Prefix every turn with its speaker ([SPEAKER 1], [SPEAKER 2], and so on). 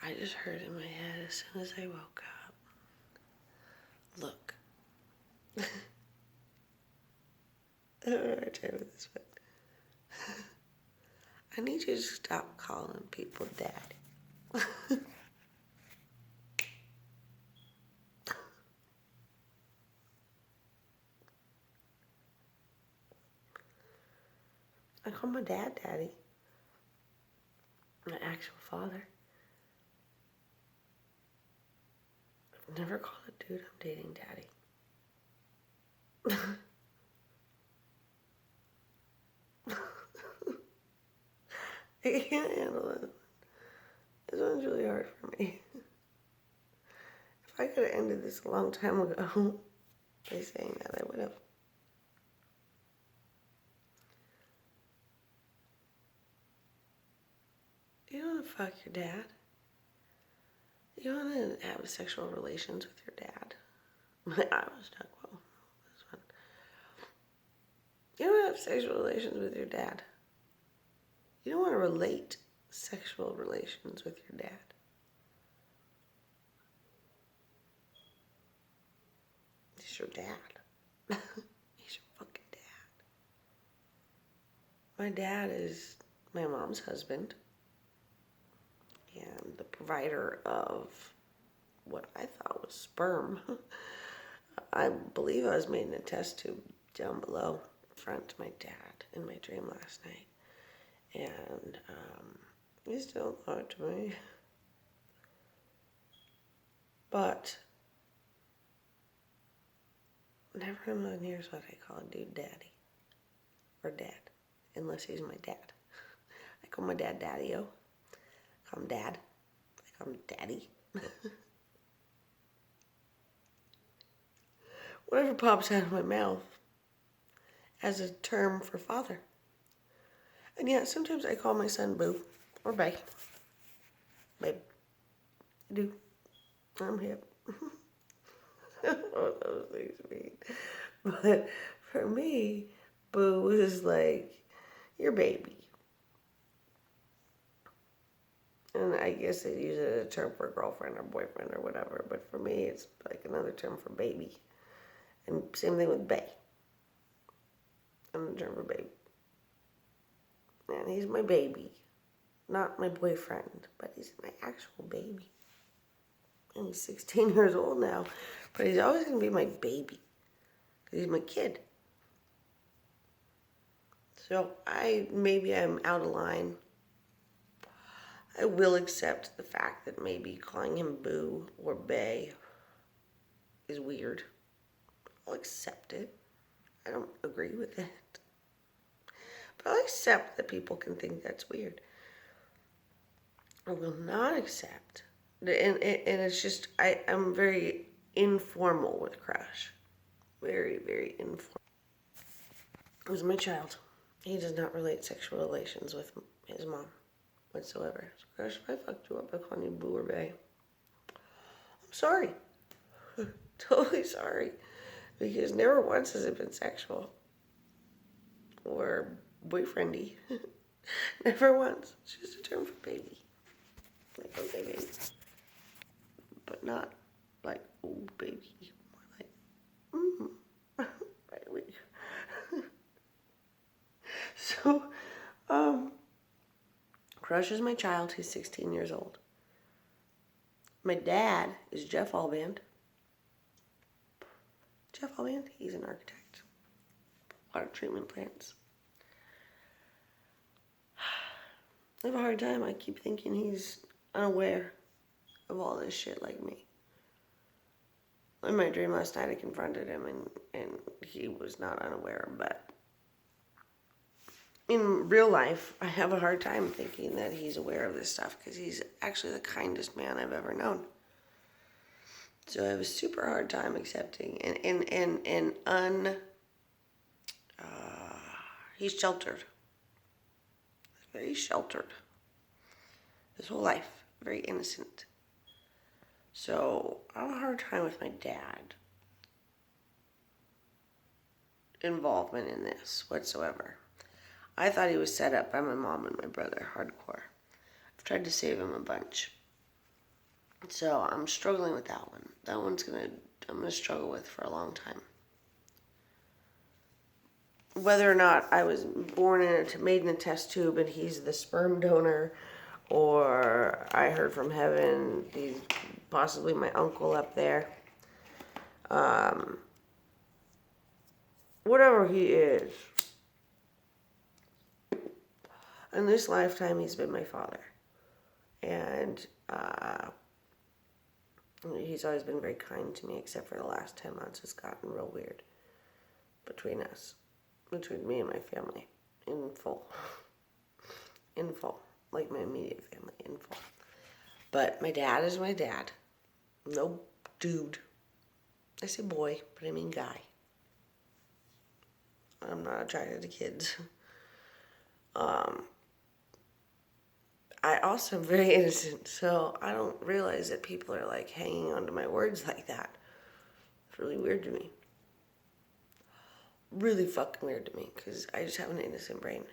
[SPEAKER 1] I just heard in my head as soon as I woke up, look. I don't know how to try with this one. I need you to stop calling people daddy. I call my dad daddy. My actual father. I've never called a dude I'm dating daddy. I can't handle it. This one's really hard for me. If I could have ended this a long time ago by saying that, I would have. You don't want to fuck your dad. You don't want to have sexual relations with your dad. My eye was stuck. Well, this one. You don't want to have sexual relations with your dad. You don't want to relate sexual relations with your dad. He's your dad. He's your fucking dad. My dad is my mom's husband and the provider of what I thought was sperm. I believe I was made in a test tube down below front of my dad in my dream last night. And he still talked to me. But never in a million years would I call a dude daddy or dad, unless he's my dad. I call my dad daddy-o. I call him dad. I call him daddy. Whatever pops out of my mouth as a term for father. And yeah, sometimes I call my son boo or babe. Babe. I do. I'm hip. I don't know what those things mean. But for me, boo is like your baby. And I guess they use it as a term for girlfriend or boyfriend or whatever. But for me, it's like another term for baby. And same thing with bae. Another term for baby. And he's my baby. Not my boyfriend, but he's my actual baby. And he's 16 years old now. But he's always going to be my baby. Because he's my kid. So maybe I'm out of line. I will accept the fact that maybe calling him boo or bae is weird. I'll accept it. I don't agree with it. But I'll accept that people can think that's weird. I will not accept. And it's just, I'm very informal with Crush. Very, very informal. He was my child. He does not relate sexual relations with his mom whatsoever. So Crush, if I fucked you up by calling you boo or bae, I'm sorry. Totally sorry. Because never once has it been sexual. Or boyfriendy. Never once. It's just a term for baby. Like, okay, baby. But not like, oh, baby. More like, baby. So, Crush is my child. He's 16 years old. My dad is Jeff Alband. Jeff Alband, he's an architect. Water treatment plants. I have a hard time. I keep thinking he's unaware of all this shit like me. In my dream last night, I confronted him, and he was not unaware, but in real life, I have a hard time thinking that he's aware of this stuff, because he's actually the kindest man I've ever known. So I have a super hard time accepting, he's sheltered. He's very sheltered. His whole life, very innocent. So I have a hard time with my dad involvement in this whatsoever. I thought he was set up by my mom and my brother, hardcore. I've tried to save him a bunch. So I'm struggling with that one. That one's I'm gonna struggle with for a long time. Whether or not I was born made in a test tube and he's the sperm donor, or I heard from heaven he's possibly my uncle up there. Whatever he is, in this lifetime he's been my father. And he's always been very kind to me, except for the last 10 months. It's gotten real weird between us, between me and my family, in full. In full. Like my immediate family, in full. But my dad is my dad. No dude. I say boy, but I mean guy. I'm not attracted to kids. I also am very innocent, so I don't realize that people are like hanging onto my words like that. It's really weird to me. Really fucking weird to me, because I just have an innocent brain.